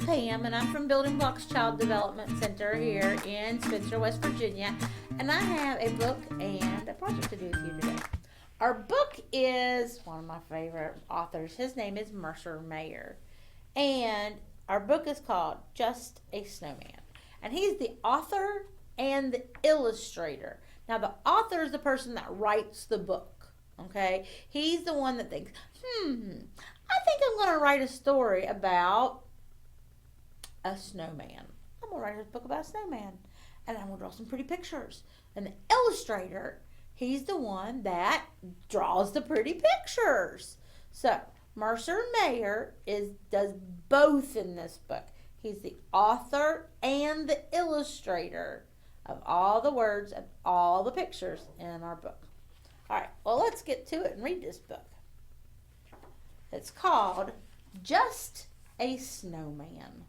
Pam, and I'm from Building Blocks Child Development Center here in Spencer, West Virginia. And I have a book and a project to do with you today. Our book is one of my favorite authors. His name is Mercer Mayer. And our book is called Just a Snowman. And he's the author and the illustrator. Now, the author is the person that writes the book. Okay? He's the one that thinks, I think I'm going to write a story about a snowman. I'm going to write a book about a snowman. And I'm going to draw some pretty pictures. And the illustrator, he's the one that draws the pretty pictures. So, Mercer Mayer does both in this book. He's the author and the illustrator of all the words and all the pictures in our book. All right, well, let's get to it and read this book. It's called Just a Snowman.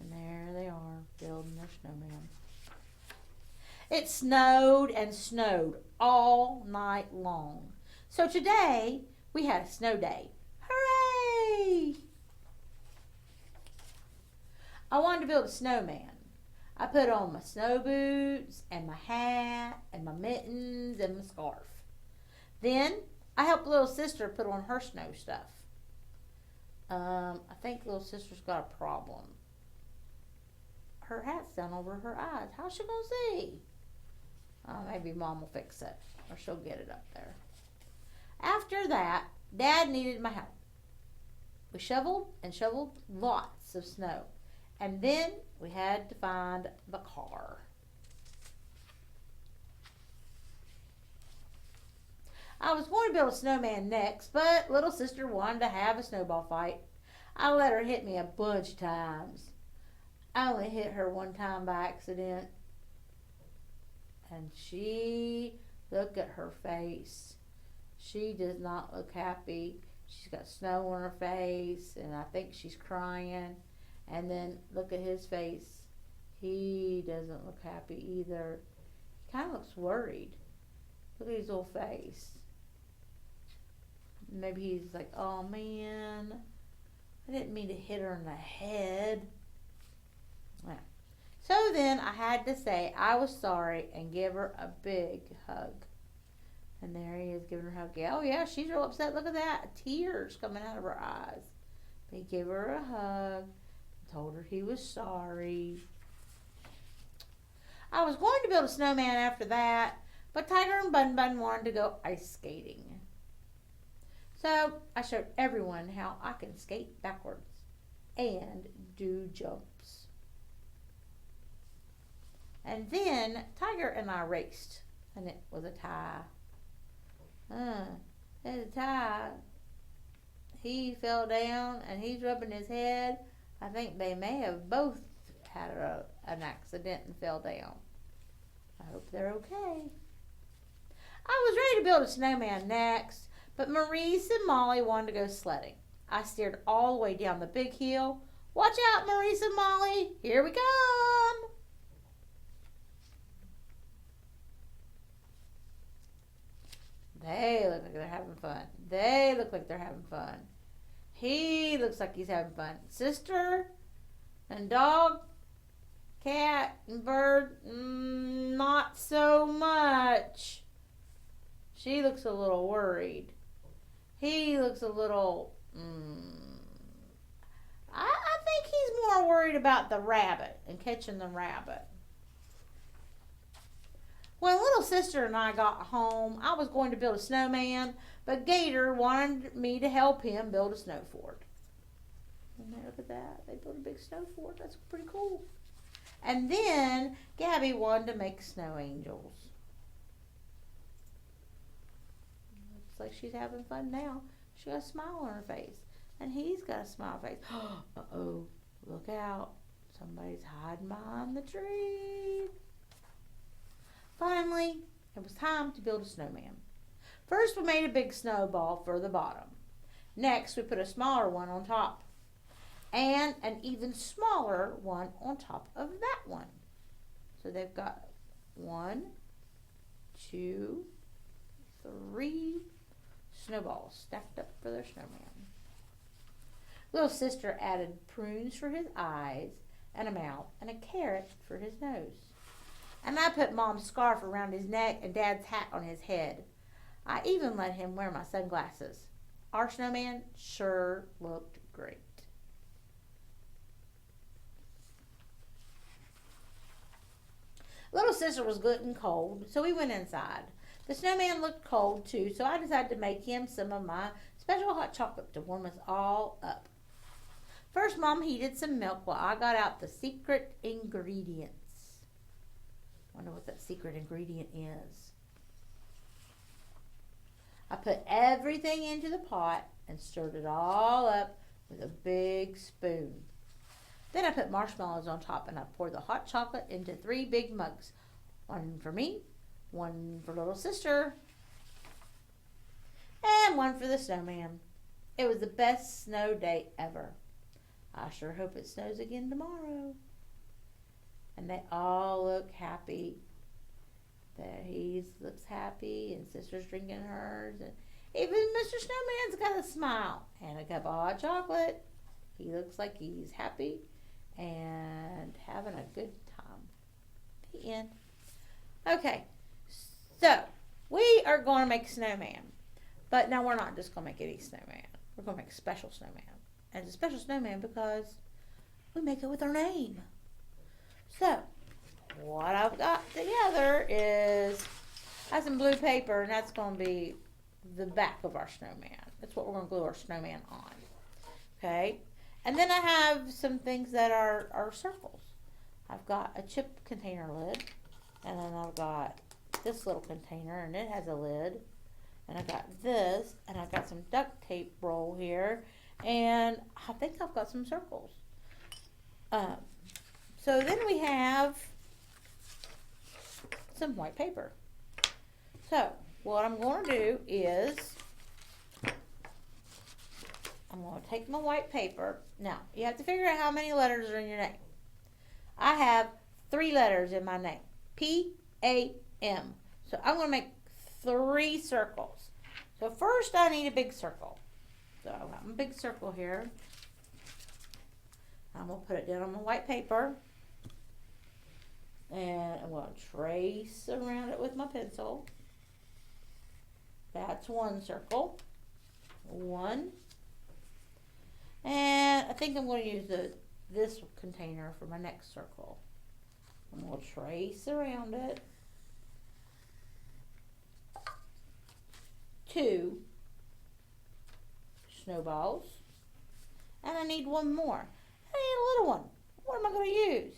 And there they are, building their snowman. It snowed and snowed all night long. So today, we had a snow day. Hooray! I wanted to build a snowman. I put on my snow boots and my hat and my mittens and my scarf. Then, I helped little sister put on her snow stuff. I think little sister's got a problem. Her hat's down over her eyes. How's she gonna see? Maybe Mom will fix it, or she'll get it up there. After that, Dad needed my help. We shoveled and shoveled lots of snow, and then we had to find the car. I was going to build a snowman next, but little sister wanted to have a snowball fight. I let her hit me a bunch of times. I only hit her one time by accident. And look at her face. She does not look happy. She's got snow on her face, and I think she's crying. And then look at his face. He doesn't look happy either. He kind of looks worried. Look at his little face. Maybe he's like, oh man, I didn't mean to hit her in the head. Yeah. So then I had to say I was sorry and give her a big hug. And there he is giving her a hug. Yeah, oh yeah, she's real upset. Look at that. Tears coming out of her eyes. But he gave her a hug. Told her he was sorry. I was going to build a snowman after that, but Tiger and Bun Bun wanted to go ice skating. So I showed everyone how I can skate backwards and do jumps. And then Tiger and I raced, and it was a tie. It's a tie. He fell down, and he's rubbing his head. I think they may have both had an accident and fell down. I hope they're okay. I was ready to build a snowman next, but Maurice and Molly wanted to go sledding. I steered all the way down the big hill. Watch out, Maurice and Molly. Here we come. They look like they're having fun. They look like they're having fun. He looks like he's having fun. Sister and dog, cat and bird, not so much. She looks a little worried. He looks a little, I think he's more worried about the rabbit and catching the rabbit. When little sister and I got home, I was going to build a snowman, but Gator wanted me to help him build a snow fort. And look at that. They built a big snow fort. That's pretty cool. And then Gabby wanted to make snow angels. Looks like she's having fun now. She got a smile on her face. And he's got a smile face. Uh-oh. Look out. Somebody's hiding behind the tree. Finally, it was time to build a snowman. First, we made a big snowball for the bottom. Next, we put a smaller one on top. And an even smaller one on top of that one. So they've got 1, 2, 3 snowballs stacked up for their snowman. Little sister added prunes for his eyes and a mouth and a carrot for his nose. And I put Mom's scarf around his neck and Dad's hat on his head. I even let him wear my sunglasses. Our snowman sure looked great. Little sister was good and cold, so we went inside. The snowman looked cold too, so I decided to make him some of my special hot chocolate to warm us all up. First, Mom heated some milk while I got out the secret ingredients. Wonder what that secret ingredient is. I put everything into the pot and stirred it all up with a big spoon. Then I put marshmallows on top and I poured the hot chocolate into 3 big mugs. One for me, one for little sister, and one for the snowman. It was the best snow day ever. I sure hope it snows again tomorrow. And they all look happy. He looks happy and sister's drinking hers. And even Mr. Snowman's got a smile and a cup of hot chocolate. He looks like he's happy and having a good time. The end. Okay, so we are going to make a snowman. But now we're not just going to make any snowman. We're going to make a special snowman. And it's a special snowman because we make it with our name. So, what I've got together is, I have some blue paper, and that's going to be the back of our snowman. That's what we're going to glue our snowman on. Okay? And then I have some things that are circles. I've got a chip container lid, and then I've got this little container, and it has a lid. And I got this, and I've got some duct tape roll here, and I think I've got some circles. So then we have some white paper. So what I'm going to do is I'm going to take my white paper. Now, you have to figure out how many letters are in your name. I have 3 letters in my name. P-A-M. So I'm going to make 3 circles. So first I need a big circle. So I've got my big circle here. I'm going to put it down on my white paper. And I'm going to trace around it with my pencil. That's 1 circle. 1. And I think I'm going to use this container for my next circle. I'm going to trace around it. 2 snowballs. And I need 1 more. I need a little one. What am I going to use?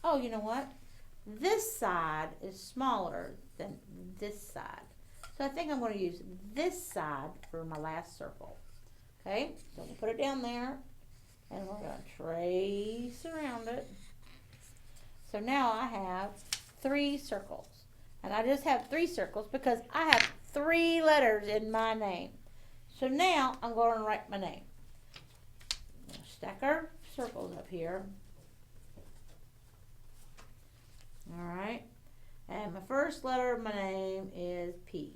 Oh, you know what? This side is smaller than this side. So I think I'm going to use this side for my last circle. Okay, so we'll put it down there. And we're going to trace around it. So now I have 3 circles. And I just have 3 circles because I have 3 letters in my name. So now I'm going to write my name. I'm going to stack our circles up here. Alright. And my first letter of my name is P.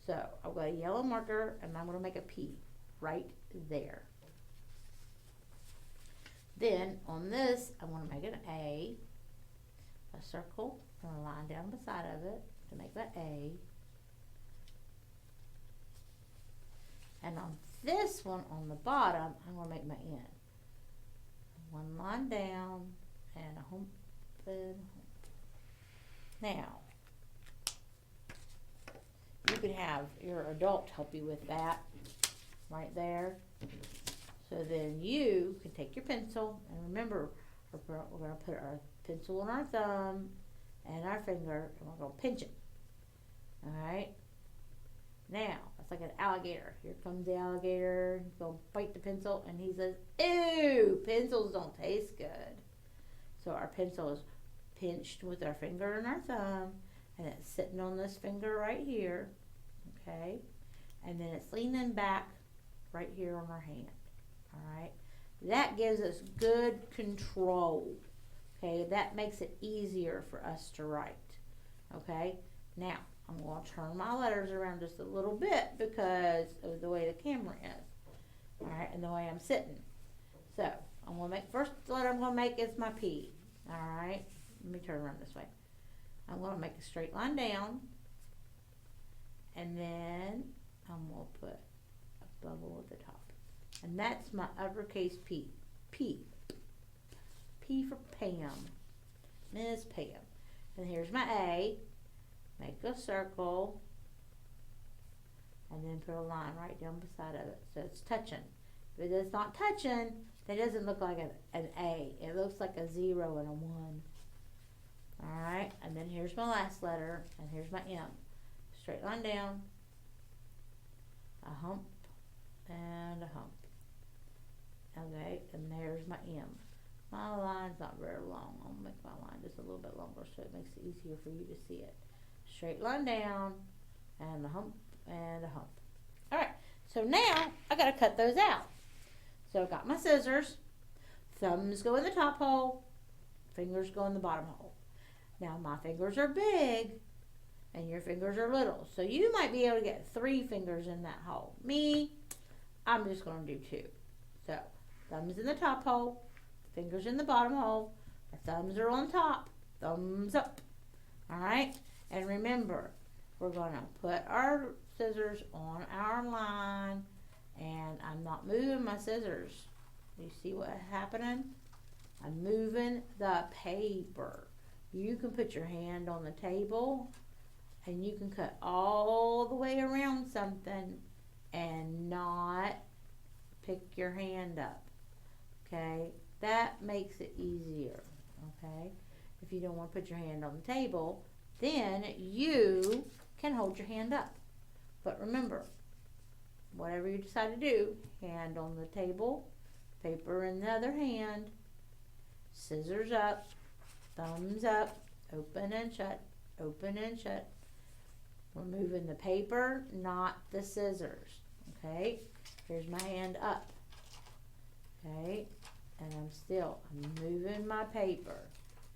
So I've got a yellow marker and I'm going to make a P right there. Then on this, I want to make an A, circle, and a line down beside of it to make that A. And on this one on the bottom, I'm going to make my N. 1 line down and a hump and now, you can have your adult help you with that right there. So then you can take your pencil, and remember, we're going to put our pencil on our thumb and our finger, and we're going to pinch it. Alright? Now, it's like an alligator. Here comes the alligator. He's going to bite the pencil, and he says, ew, pencils don't taste good. So our pencil is pinched with our finger and our thumb, and it's sitting on this finger right here. Okay? And then it's leaning back right here on our hand. Alright? That gives us good control. Okay? That makes it easier for us to write. Okay? Now, I'm going to turn my letters around just a little bit because of the way the camera is. All right, and the way I'm sitting. So I'm gonna make, first letter I'm gonna make is my P. All right, let me turn around this way. I'm gonna make a straight line down, and then I'm gonna put a bubble at the top, and that's my uppercase P. P. P for Pam. Miss Pam. And here's my A. Make a circle, and then put a line right down beside of it, so it's touching. If it's not touching, that doesn't look like an A. It looks like a 0 and a 1. Alright, and then here's my last letter, and here's my M. Straight line down, a hump, and a hump. Okay, and there's my M. My line's not very long. I'll make my line just a little bit longer so it makes it easier for you to see it. Straight line down, and a hump, and a hump. Alright, so now I gotta cut those out. So I got my scissors, thumbs go in the top hole, fingers go in the bottom hole. Now my fingers are big and your fingers are little. So you might be able to get 3 fingers in that hole. Me, I'm just gonna do 2. So thumbs in the top hole, fingers in the bottom hole, the thumbs are on top, thumbs up. Alright, and remember, we're gonna put our scissors on our line, and I'm not moving my scissors. You see what's happening? I'm moving the paper. You can put your hand on the table and you can cut all the way around something and not pick your hand up. Okay? That makes it easier. Okay? If you don't want to put your hand on the table, then you can hold your hand up. But remember, whatever you decide to do, hand on the table, paper in the other hand, scissors up, thumbs up, open and shut, open and shut. We're moving the paper, not the scissors. Okay, here's my hand up. Okay, and I'm moving my paper.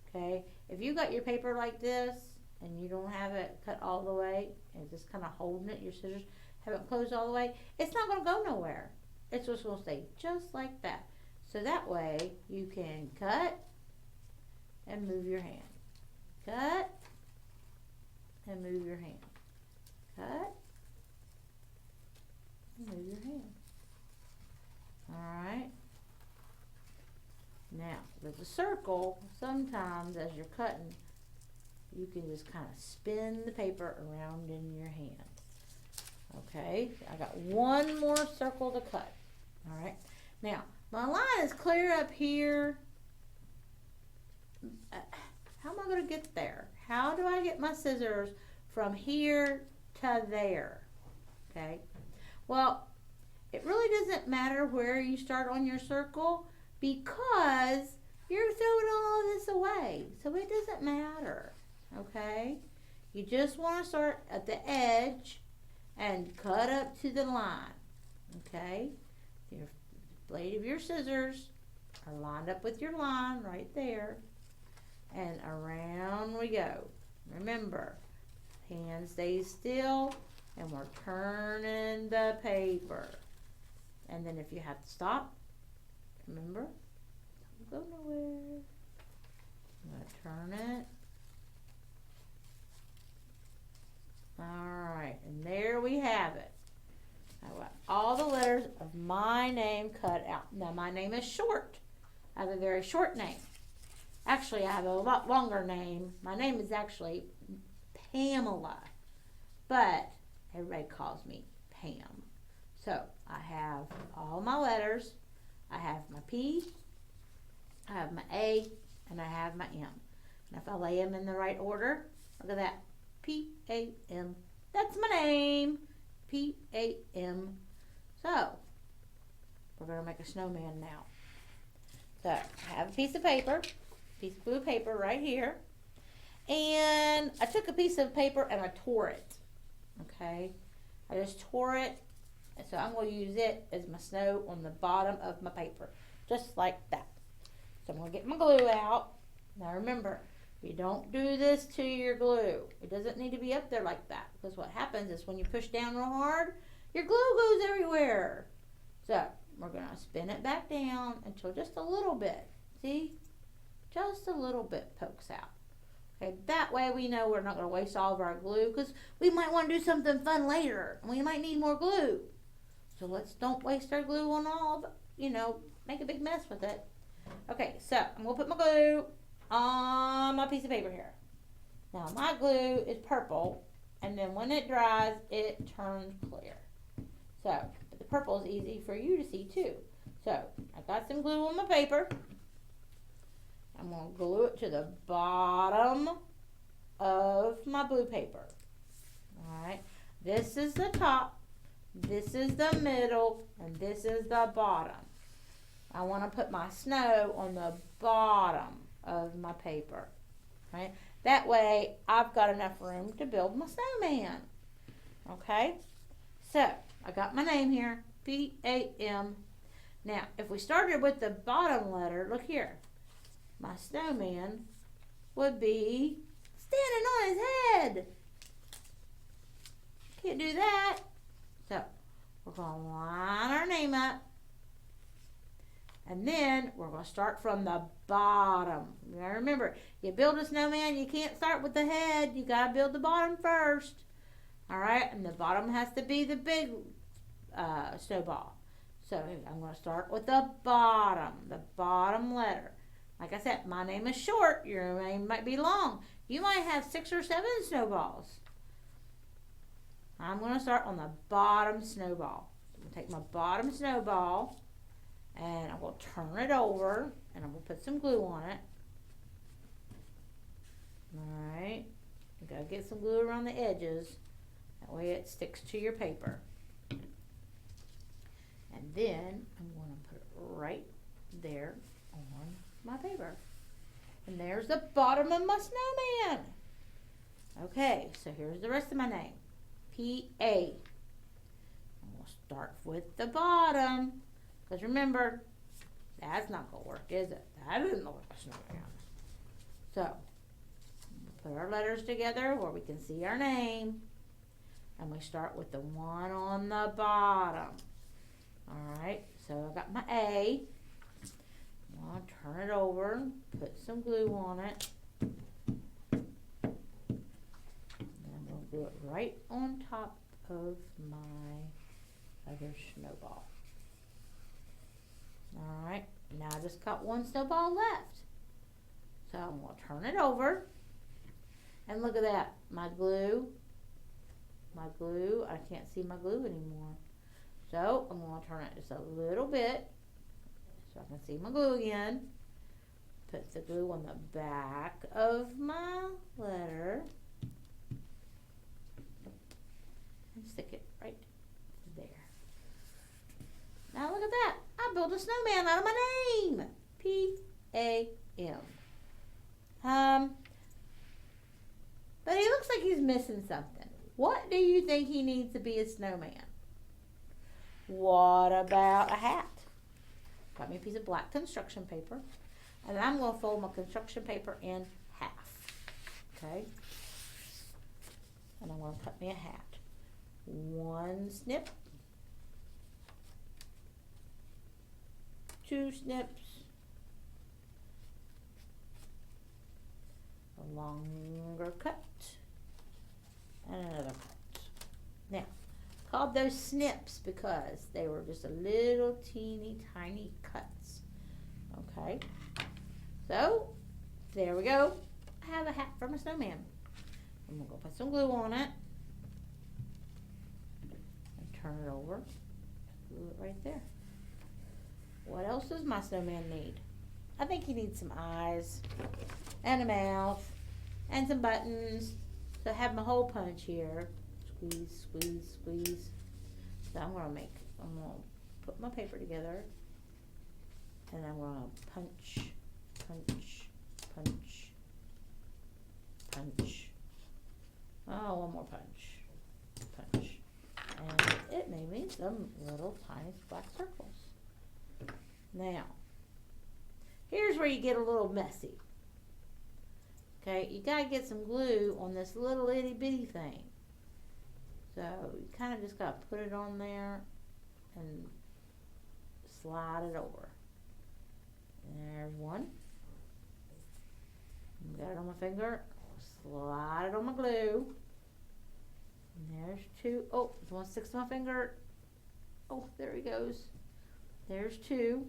Okay, if you got your paper like this and you don't have it cut all the way and just kind of holding it, your scissors haven't closed all the way, it's not going to go nowhere. It's just going to stay just like that. So that way you can cut and move your hand. Cut and move your hand. Cut and move your hand. Alright. Now, with a circle, sometimes as you're cutting, you can just kind of spin the paper around in your hand. Okay, I got one more circle to cut. Alright, now my line is clear up here. How am I going to get there? How do I get my scissors from here to there? Okay, well, it really doesn't matter where you start on your circle because you're throwing all of this away. So it doesn't matter. Okay, you just want to start at the edge and cut up to the line. Okay, your blade of your scissors are lined up with your line right there, and around we go. Remember, hand stays still and we're turning the paper. And then if you have to stop, remember, don't go nowhere. I'm going to turn it. Alright, and there we have it. I got all the letters of my name cut out. Now my name is short. I have a very short name. Actually, I have a lot longer name. My name is actually Pamela, but everybody calls me Pam. So I have all my letters. I have my P, I have my A, and I have my M. And if I lay them in the right order, look at that. P-A-M. That's my name. P-A-M. So, we're going to make a snowman now. So, I have a piece of paper, piece of blue paper right here. And I took a piece of paper and I tore it. Okay? I just tore it. And so, I'm going to use it as my snow on the bottom of my paper. Just like that. So, I'm going to get my glue out. Now, remember, you don't do this to your glue. It doesn't need to be up there like that, because what happens is when you push down real hard, your glue goes everywhere. So we're going to spin it back down until just a little bit. See? Just a little bit pokes out. Okay, that way we know we're not going to waste all of our glue because we might want to do something fun later. And we might need more glue. So let's don't waste our glue on all of, make a big mess with it. Okay, so I'm going to put my glue on my piece of paper here. Now my glue is purple, and then when it dries, it turns clear. So, but the purple is easy for you to see too. So, I got some glue on my paper. I'm going to glue it to the bottom of my blue paper. Alright, this is the top, this is the middle, and this is the bottom. I want to put my snow on the bottom of my paper. Right? That way, I've got enough room to build my snowman. Okay? So, I got my name here, P-A-M. Now, if we started with the bottom letter, look here. My snowman would be standing on his head. Can't do that. So, we're going to line our name up. And then we're going to start from the bottom. Now remember, you build a snowman, you can't start with the head. You got to build the bottom first. Alright, and the bottom has to be the big snowball. So I'm going to start with the bottom letter. Like I said, my name is short. Your name might be long. You might have 6 or 7 snowballs. I'm going to start on the bottom snowball. I'm going to take my bottom snowball and I will turn it over and I will put some glue on it. Alright. You got to get some glue around the edges. That way it sticks to your paper. And then I'm going to put it right there on my paper. And there's the bottom of my snowman. Okay, so here's the rest of my name. P-A. We'll start with the bottom. Because remember, that's not going to work, is it? That doesn't look like a snowman. So, we'll put our letters together where we can see our name. And we start with the one on the bottom. Alright, so I got my A. I'll turn it over, put some glue on it. And we'll glue it right on top of my other snowball. Alright, now I just got one snowball left. So I'm going to turn it over. And look at that, my glue, I can't see my glue anymore. So I'm going to turn it just a little bit so I can see my glue again. Put the glue on the back of my letter. And stick it right there. Now look at that. I built a snowman out of my name. P-A-M. But he looks like he's missing something. What do you think he needs to be a snowman? What about a hat? Got me a piece of black construction paper. And I'm going to fold my construction paper in half. Okay? And I'm going to cut me a hat. One snip. 2 snips. A longer cut. And another cut. Now, called those snips because they were just a little teeny tiny cuts. Okay, so there we go. I have a hat for my snowman. I'm going to go put some glue on it and turn it over. Glue it right there. What else does my snowman need? I think he needs some eyes and a mouth and some buttons. So I have my hole punch here. Squeeze, squeeze, squeeze. So I'm going to put my paper together. And I'm going to punch, punch, punch, punch. Oh, one more punch, punch. And it made me some little tiny black circles. Now, here's where you get a little messy. Okay, you got to get some glue on this little itty bitty thing. So you kind of just got to put it on there and slide it over. There's one. Got it on my finger. Slide it on my glue. And there's two. Oh, one sticks to my finger. Oh, there he goes. There's two.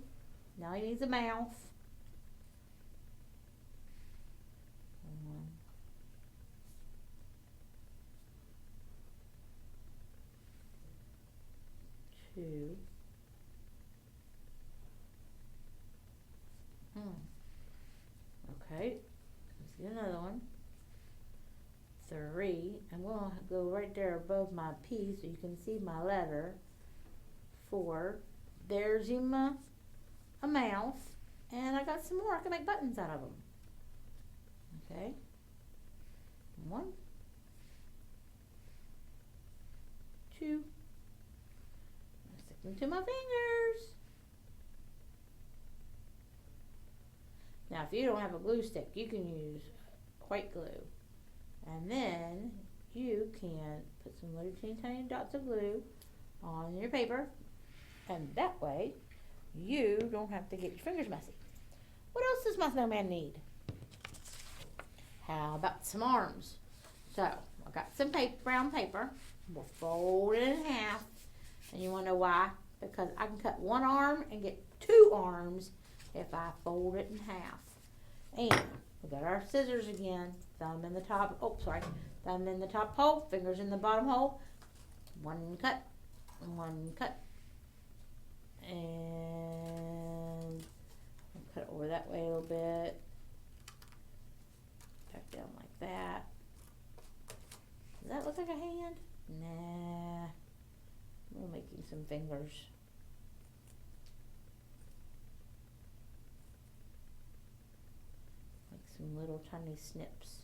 Now he needs a mouth. One. Two. Okay. Let's get another one. 3. I'm going to go right there above my P so you can see my letter. 4. There's him a mouth. And I got some more. I can make buttons out of them. Okay. 1. 2. Stick them to my fingers. Now, if you don't have a glue stick, you can use white glue. And then you can put some little teeny tiny dots of glue on your paper. And that way, you don't have to get your fingers messy. What else does my snowman need? How about some arms? So, I got some brown paper. We'll fold it in half. And you want to know why? Because I can cut one arm and get 2 arms if I fold it in half. And we got our scissors again. Thumb in the top. Oh, sorry. Thumb in the top hole. Fingers in the bottom hole. One cut. One cut. And cut it over that way a little bit. Back down like that. Does that look like a hand? Nah. We're making some fingers. Like some little tiny snips.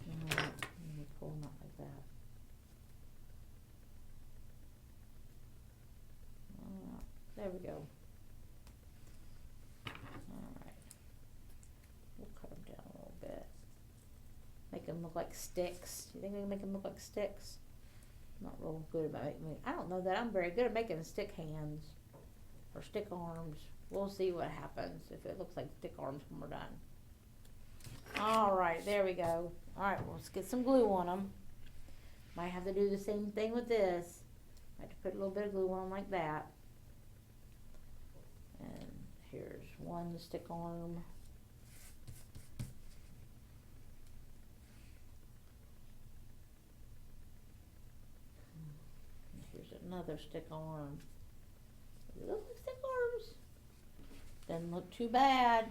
Let me pull them out like that. There we go. Alright. We'll cut them down a little bit. Make them look like sticks. Do you think we can make them look like sticks? I'm not real good about making. I don't know that I'm very good at making stick hands or stick arms. We'll see what happens if it looks like stick arms when we're done. Alright, there we go. Alright, well, let's get some glue on them. Might have to do the same thing with this. Might have to put a little bit of glue on them like that. And here's one stick arm. And here's another stick arm. Does it look like stick arms? Doesn't look too bad.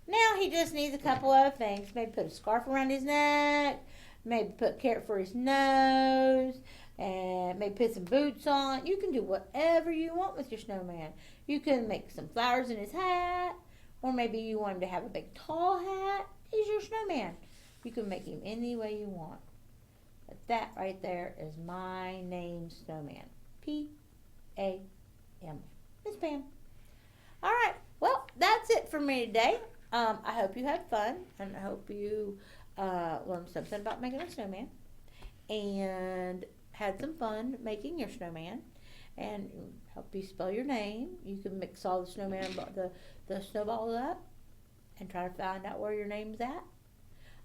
Now he just needs a couple other things. Maybe put a scarf around his neck. Maybe put a carrot for his nose. And maybe put some boots on. You can do whatever you want with your snowman. You can make some flowers in his hat. Or maybe you want him to have a big tall hat. He's your snowman. You can make him any way you want. But that right there is my name, Snowman. P-A-M. Miss Pam. All right. Well, that's it for me today. I hope you had fun. And I hope you learned something about making a snowman. And had some fun making your snowman, and help you spell your name. You can mix all the snowman, the snowballs up, and try to find out where your name's at.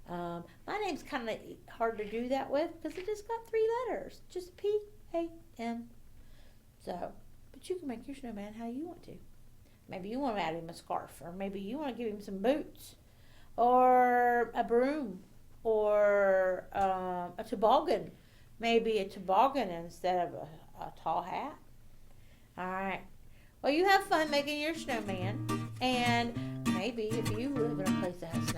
My name's kind of hard to do that with because it just got 3 letters, just P-A-M. So, but you can make your snowman how you want to. Maybe you want to add him a scarf, or maybe you want to give him some boots, or a broom, or a toboggan. Maybe a toboggan instead of a tall hat. All right. Well, you have fun making your snowman. And maybe if you live in a place that has